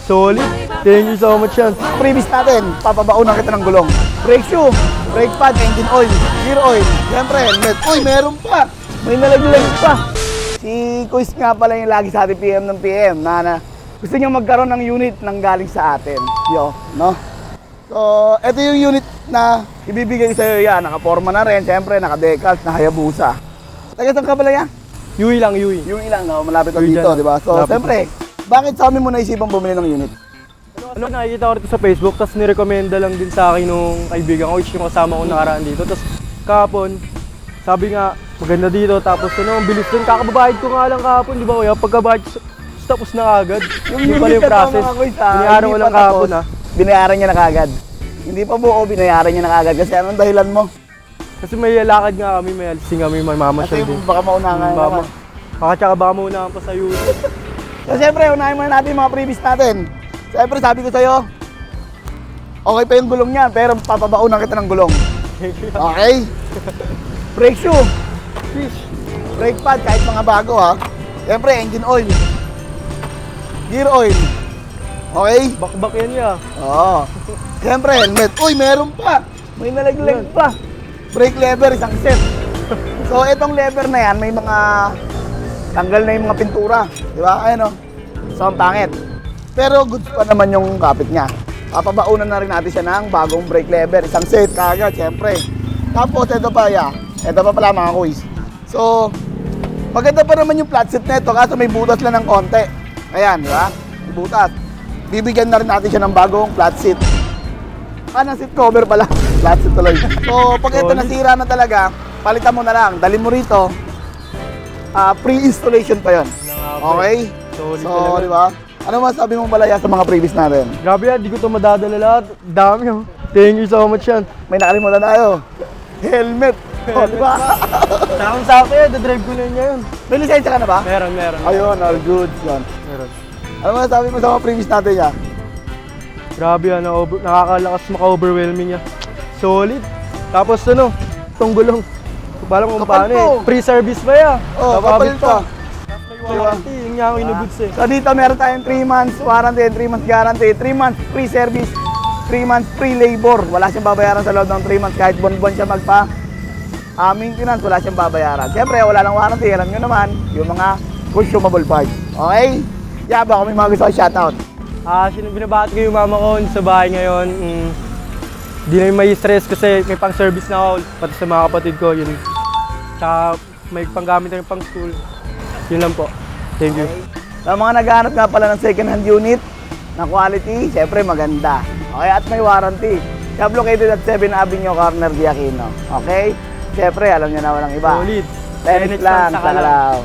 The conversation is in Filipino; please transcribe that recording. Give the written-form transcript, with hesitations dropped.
Solid. Thank you so much yan. Previous natin, papabaunan kita ng gulong. Brake shoe, brake pad, engine oil, gear oil, siyempre helmet. Uy, meron pa! May nalaglag pa! Si Kuis nga pala yung lagi sa ating PM ng PM na gusto niyo magkaroon ng unit nang galing sa atin. Yo, no? So, ito yung unit na ibibigay sa'yo yan. Nakaporma na rin, siyempre, naka-decals, na Hayabusa. Taga saan ka pala yan? Yui lang, Yui. Yung ilang, no? Malapit lang Yui dito, dyan. di ba? So, Malapit. siyempre, bakit sa amin mo naisipang bumili ng unit? Ano, nakikita ko rito sa Facebook, tapos nirekomenda lang din sa akin nung kaibigan ko, which yung kasama ko nakaraan dito. Tapos kahapon, sabi nga, maganda dito, tapos ano, ang bilis din. Kakababayad ko nga lang kahapon, di ba kuya? Pagkabayad, tapos na agad. Yung pala yung process. Binayaran ko lang kahapon ha. Binayaran niya na kagad. Hindi pa buo, binayaran niya na kagad. Kasi anong dahilan mo? Kasi may lakad nga kami, may alising kami, may mamasyal Kasi din. baka maunahan ka naman. Tsaka baka maunahan pa sa YouTube. So siyempre, unahin muna natin yung mga previous natin. Siyempre, sabi ko sa'yo, okay pa yung gulong niyan, pero papabaunan kita ng gulong. Okay? Brake shoe, Fish. brake pad, kahit mga bago ha. Siyempre, engine oil, gear oil. Okay? Bakbak yan ya. Oo. Siyempre, helmet. Uy, meron pa! May nalaglag pa. Brake lever, isang set. So, itong lever na yan, may mga tanggal na yung mga pintura. Di ba? Ayan o. So, ang pangit. Pero goods pa naman yung kapit niya. Papabaunan na rin natin siya ng bagong brake lever. Isang set kagad, siyempre. Tapos, ito pa, ito pa pala mga kuys. So, maganda pa naman yung flat seat na ito, kaso may butas lang ng konti. Ayan, di ba? May butas. Bibigyan na rin natin siya ng bagong flat seat. Ng seat cover pala. Flat seat tuloy. So, pag ito nasira na talaga, palitan mo na lang. Dali mo rito. Pre-installation pa yon. Okay? Solid So, talaga. di ba? Ano masabi mong balaya sa mga previous natin? Grabe yan, di ko ito madadala lahat. Dami oh. Thank you so much yan. May nakalimutan tayo. Helmet. O, di ba? Sakong-sako yan, dadrive ko na yun ngayon. May lisensya ka na ba? Meron. Ayun, all good. Yan. Meron. Ano masabi mo sa mga previous natin yan? Grabe yan, nakakalakas maka-overwhelming niya. Solid. Tapos ano, itong gulong. Paano kung Kapal paano to. eh. Free service pa yan. Oh, kapal pa. May warranty, yun nga ang inugoods eh. So dito meron tayong 3 months warranty and 3 months guarantee, 3 months free service, 3 months free labor. Wala siyang babayaran sa loob ng 3 months kahit buwan-buwan siya magpa maintenance, wala siyang babayaran. Siyempre, wala lang warranty, alam nyo naman, yung mga consumable parts. Okay? Baka may mga gusto ko shoutout. Binabati ko yung mama ko sa bahay ngayon. Di na yung may stress kasi may pang-service na ako, pati sa mga kapatid ko, yun. Tsaka may panggamit na yung pang-school. Yun lang po. Thank you. Sa mga naghahanap nga pala ng second hand unit na quality, siyempre maganda. Okay, at may warranty. Shop located at 7 Avenue, Corner de Aquino. Okay? Siyempre, alam niyo na walang iba. Solid. Tennis lang, sa Calao.